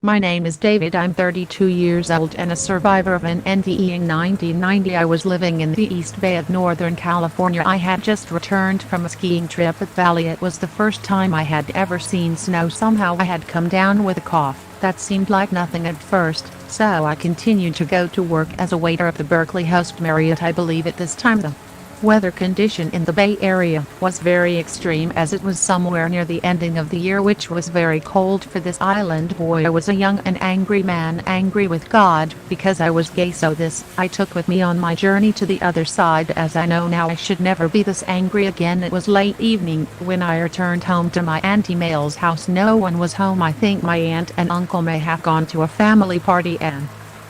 My name is David. I'm 32 years old and a survivor of an NDE. In 1990 I was living in the East Bay of Northern California. I had just returned from a skiing trip at Valley. It was the first time I had ever seen snow. Somehow I had come down with a cough that seemed like nothing at first, so I continued to go to work as a waiter at the Berkeley Host Marriott. I believe at this time the weather condition in the Bay Area was very extreme, as it was somewhere near the ending of the year, which was very cold for this island boy. I was a young and angry man, angry with God because I was gay, so this I took with me on my journey to the other side. As I know now, I should never be this angry again. It was late evening when I returned home to my Auntie Mayle's house. No one was home. I think my aunt and uncle may have gone to a family party, and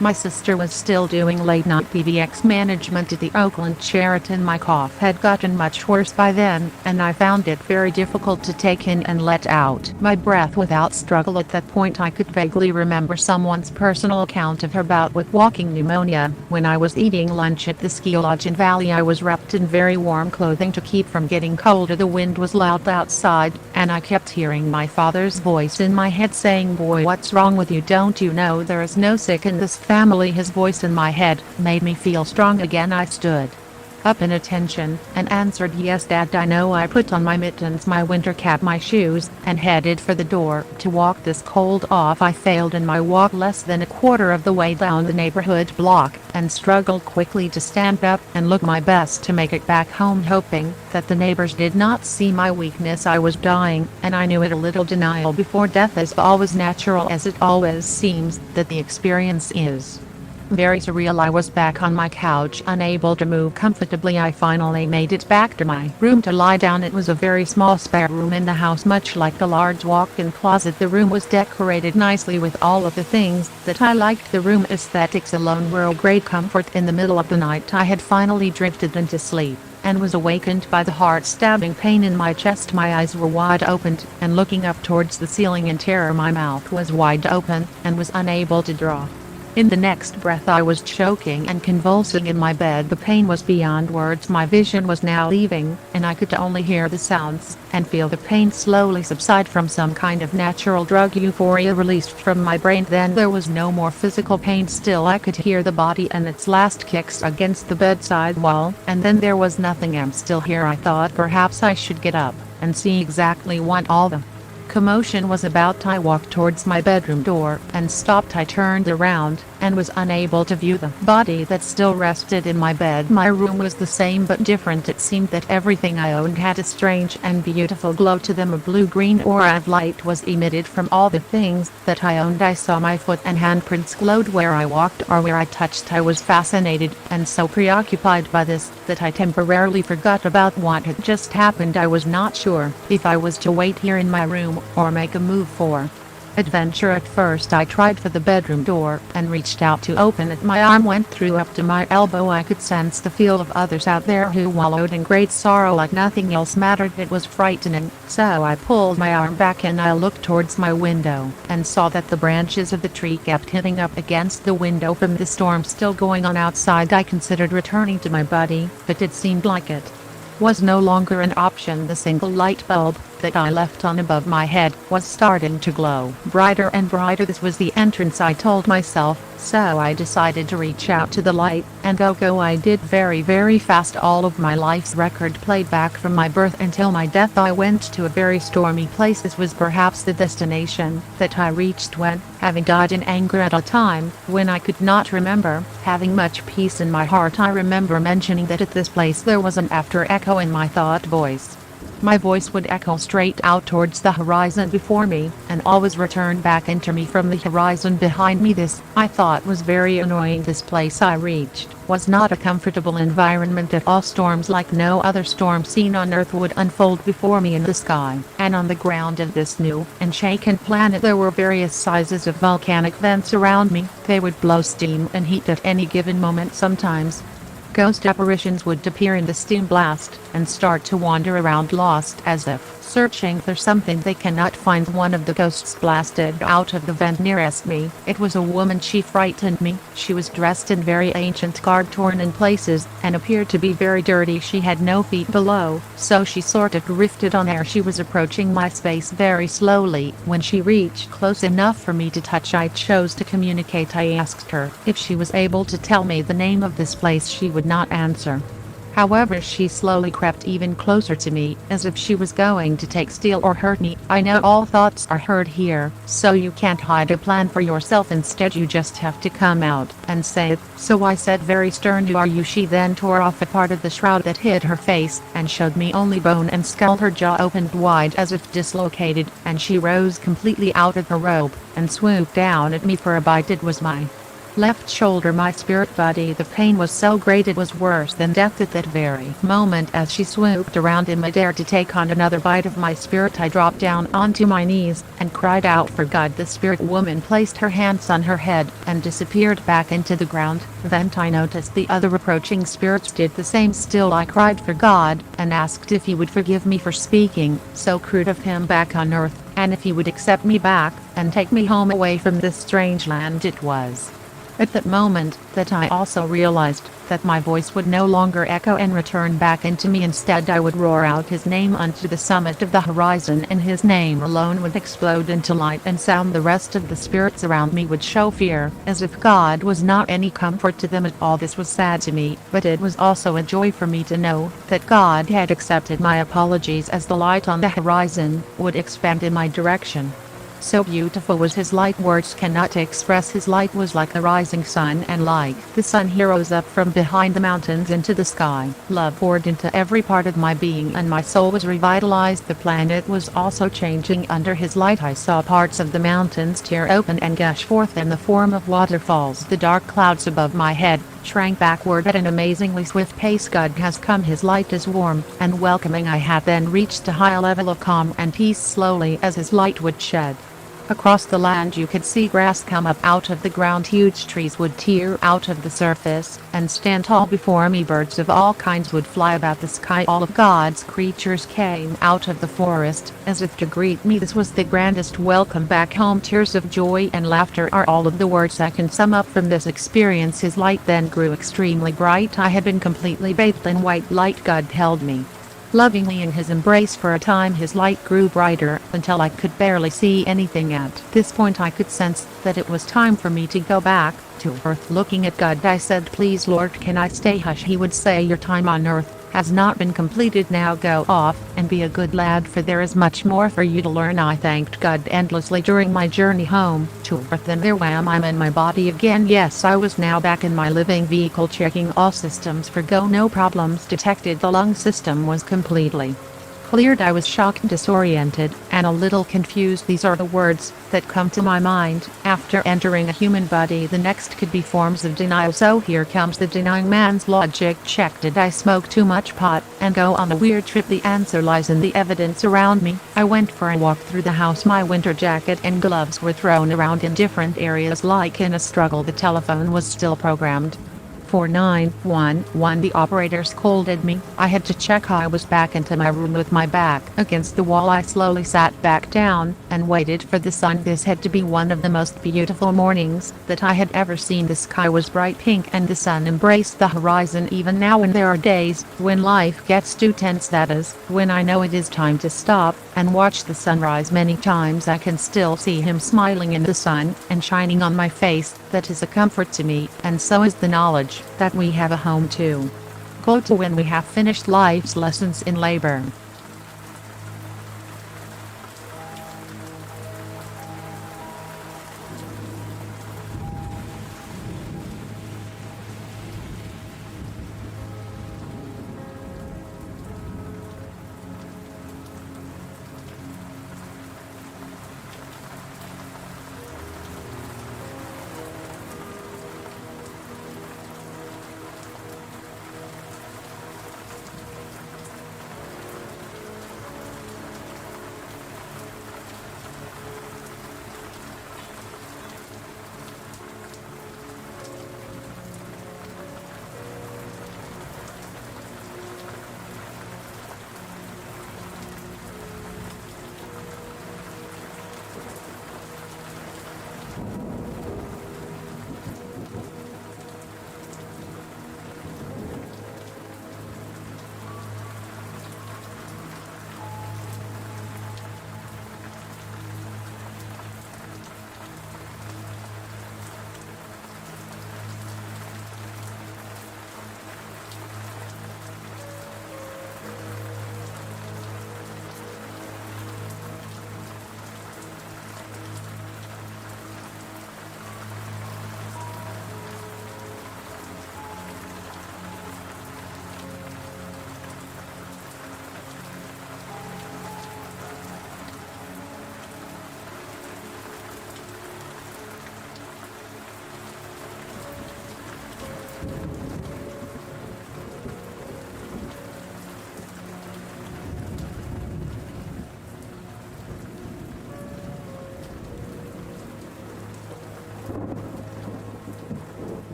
my sister was still doing late-night PBX management at the Oakland Sheraton. My cough had gotten much worse by then, and I found it very difficult to take in and let out my breath without struggle. At that point I could vaguely remember someone's personal account of her bout with walking pneumonia. When I was eating lunch at the ski lodge in Valley, I was wrapped in very warm clothing to keep from getting colder. The wind was loud outside, and I kept hearing my father's voice in my head saying, "Boy, what's wrong with you? Don't you know there is no sick in this family?" His voice in my head made me feel strong again. I stood up in attention and answered, "Yes, Dad, I know." I put on my mittens, my winter cap, my shoes, and headed for the door to walk this cold off. I failed in my walk less than a quarter of the way down the neighborhood block and struggled quickly to stand up and look my best to make it back home, hoping that the neighbors did not see my weakness. I was dying, and I knew it. A little denial before death is always natural, as it always seems that the experience is very surreal. I was back on my couch, unable to move comfortably. I finally made it back to my room to lie down. It was a very small spare room in the house, much like a large walk-in closet. The room was decorated nicely with all of the things that I liked. The room aesthetics alone were a great comfort. In the middle of the night I had finally drifted into sleep and was awakened by the heart-stabbing pain in my chest. My eyes were wide opened and looking up towards the ceiling in terror. My mouth was wide open and was unable to draw. In the next breath I was choking and convulsing in my bed. The pain was beyond words. My vision was now leaving, and I could only hear the sounds and feel the pain slowly subside from some kind of natural drug euphoria released from my brain. Then there was no more physical pain. Still I could hear the body and its last kicks against the bedside wall, and then there was nothing. I'm still here. I thought perhaps I should get up and see exactly what all the commotion was about. I walked towards my bedroom door and stopped. I turned around and was unable to view the body that still rested in my bed. My room was the same but different. It seemed that everything I owned had a strange and beautiful glow to them. A blue-green aura of light was emitted from all the things that I owned. I saw my foot and handprints glowed where I walked or where I touched. I was fascinated and so preoccupied by this that I temporarily forgot about what had just happened. I was not sure if I was to wait here in my room or make a move for adventure. At first I tried for the bedroom door and reached out to open it. My arm went through up to my elbow. I could sense the feel of others out there who wallowed in great sorrow like nothing else mattered. It was frightening, so I pulled my arm back and I looked towards my window and saw that the branches of the tree kept hitting up against the window from the storm still going on outside. I considered returning to my buddy, but it seemed like it was no longer an option. The single light bulb that I left on above my head was starting to glow brighter and brighter. This was the entrance, I told myself, so I decided to reach out to the light and go. I did very fast. All of my life's record played back from my birth until my death. I went to a very stormy place. This was perhaps the destination that I reached when, having died in anger at a time when I could not remember having much peace in my heart. I remember mentioning that at this place there was an after echo in my thought voice. My voice would echo straight out towards the horizon before me, and always return back into me from the horizon behind me. This, I thought, was very annoying. This place I reached was not a comfortable environment at all. Storms like no other storm seen on Earth would unfold before me in the sky and on the ground of this new and shaken planet. There were various sizes of volcanic vents around me. They would blow steam and heat at any given moment. Sometimes ghost apparitions would appear in the steam blast and start to wander around, lost as if searching for something they cannot find. One of the ghosts blasted out of the vent nearest me. It was a woman. She frightened me. She was dressed in very ancient garb, torn in places, and appeared to be very dirty. She had no feet below, so she sort of drifted on air. She was approaching my space very slowly. When she reached close enough for me to touch, I chose to communicate. I asked her if she was able to tell me the name of this place. She would not answer. However, she slowly crept even closer to me, as if she was going to steal or hurt me. I know all thoughts are heard here, so you can't hide a plan for yourself. Instead, you just have to come out and say it. So I said very stern, "Who are you?" She then tore off a part of the shroud that hid her face, and showed me only bone and skull. Her jaw opened wide as if dislocated, and she rose completely out of her robe, and swooped down at me for a bite. It was my left shoulder, my spirit body. The pain was so great it was worse than death at that very moment. As she swooped around in midair to take on another bite of my spirit, I dropped down onto my knees and cried out for God. The spirit woman placed her hands on her head and disappeared back into the ground. Then I noticed the other approaching spirits did the same. Still I cried for God and asked if he would forgive me for speaking so crude of him back on earth, and if he would accept me back and take me home away from this strange land. It was at that moment that I also realized that my voice would no longer echo and return back into me. Instead, I would roar out his name unto the summit of the horizon, and his name alone would explode into light and sound. The rest of the spirits around me would show fear, as if God was not any comfort to them at all. This was sad to me, but it was also a joy for me to know that God had accepted my apologies, as the light on the horizon would expand in my direction. So beautiful was his light, words cannot express. His light was like the rising sun, and like the sun he rose up from behind the mountains into the sky. Love poured into every part of my being, and my soul was revitalized. The planet was also changing under his light. I saw parts of the mountains tear open and gush forth in the form of waterfalls. The dark clouds above my head shrank backward at an amazingly swift pace. God has come. His light is warm and welcoming. I had then reached a high level of calm and peace. Slowly, as his light would shed across the land, you could see grass come up out of the ground. Huge trees would tear out of the surface and stand tall before me. Birds of all kinds would fly about the sky. All of God's creatures came out of the forest as if to greet me. This was the grandest welcome back home. Tears of joy and laughter are all of the words I can sum up from this experience. His light then grew extremely bright. I had been completely bathed in white light. God held me lovingly in his embrace. For a time his light grew brighter until I could barely see anything. At this point I could sense that it was time for me to go back to earth. Looking at God, I said, "Please Lord, can I stay?" Hush, he would say, "Your time on earth has not been completed. Now go off and be a good lad, for there is much more for you to learn." I thanked God endlessly during my journey home to earth. Then there wham, I'm in my body again. Yes, I was now back in my living vehicle, checking all systems for go. No problems detected. The lung system was completely cleared. I was shocked, disoriented, and a little confused. These are the words that come to my mind after entering a human body. The next could be forms of denial. So here comes the denying man's logic check. Did I smoke too much pot and go on a weird trip? The answer lies in the evidence around me. I went for a walk through the house. My winter jacket and gloves were thrown around in different areas. Like in a struggle, the telephone was still programmed 4911. The operator scolded me. I had to check. I was back into my room with my back against the wall. I slowly sat back down and waited for the sun. This had to be one of the most beautiful mornings that I had ever seen. The sky was bright pink and the sun embraced the horizon. Even now, when there are days when life gets too tense, that is when I know it is time to stop and watch the sunrise. Many times I can still see him smiling in the sun and shining on my face. That is a comfort to me, and so is the knowledge that we have a home to go to when we have finished life's lessons in labor.